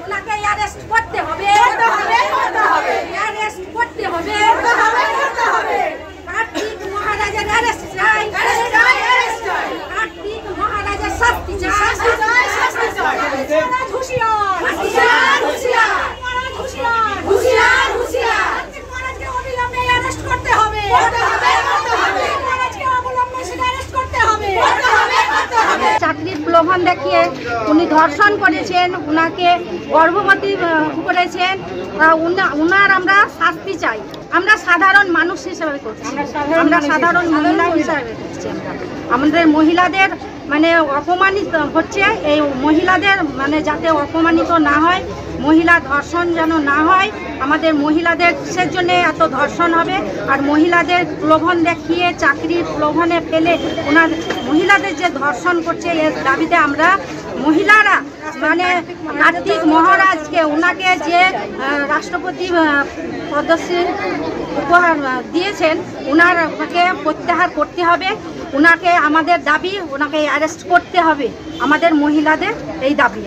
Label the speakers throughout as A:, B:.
A: ওনাকে অ্যারেস্ট করতে হবে, অ্যারেস্ট করতে হবে। কার্তিক মহারাজের অ্যারেস্ট চাই, কার্তিক মহারাজের শাস্তি চাই। হুঁশিয়ার, হুঁশিয়ার, হুঁশিয়ার, হুঁশিয়ার, হুঁশিয়ার, হুঁশিয়ার। কার্তিক মহারাজকে অবিলম্বে অ্যারেস্ট করতে হবে, মহারাজকে অবিলম্বে অ্যারেস্ট করতে হবে। চাকরির প্রলোভন দেখিয়ে উনি ধর্ষণ করেছেন, উনাকে গর্ভবতী করেছেন। উনার আমরা শাস্তি চাই। আমরা সাধারণ মানুষ হিসেবে করছি, আমরা সাধারণ মহিলা হিসেবে করছি। আমাদের মহিলাদের মানে অপমানিত হচ্ছে, এই মহিলাদের মানে যাতে অপমানিত না হয়, মহিলা ধর্ষণ যেন না হয়। আমাদের মহিলাদের কিসের জন্য এত ধর্ষণ হবে? আর মহিলাদের প্রলোভন দেখিয়ে চাকরির প্রলোভনে ফেলে ওনার মহিলাদের যে ধর্ষণ করছে, এর দাবিতে আমরা মহিলারা মানে কার্তিক মহারাজকে ওনাকে যে রাষ্ট্রপতি পদ্মশ্রী উপহার দিয়েছেন, ওনাকে প্রত্যাহার করতে হবে। ওনাকে আমাদের দাবি, ওনাকে অ্যারেস্ট করতে হবে। আমাদের মহিলাদের এই দাবি।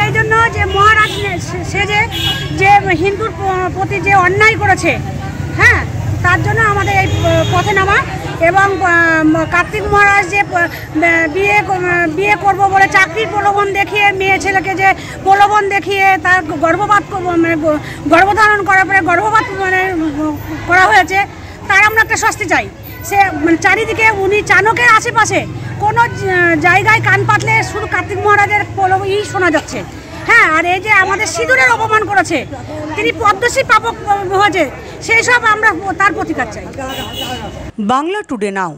B: এই জন্য যে মহারাজ সেজে যে হিন্দুর প্রতি যে অন্যায় করেছে, হ্যাঁ, তার জন্য আমাদের এই পথে নামা। এবং কার্তিক মহারাজ যে বিয়ে করব বলে চাকরির প্রলোভন দেখিয়ে মেয়ে ছেলেকে যে প্রলোভন দেখিয়ে তার গর্ভধারণ করার পরে গর্ভপাত করা হয়েছে, তার আমরা একটা শাস্তি চাই। সে চারিদিকে উনি চাণকের আশেপাশে কোনো জায়গায় কান পাতলে শুধু কার্তিক মহারাজের শোনা যাচ্ছে। হ্যাঁ, আর এই যে আমাদের সিঁদুরের অপমান করেছে, তিনি পদ্মশ্রী প্রাপক হয়েছে, সেই সব আমরা তার প্রতিকার চাই।
C: বাংলা টুডে নাও।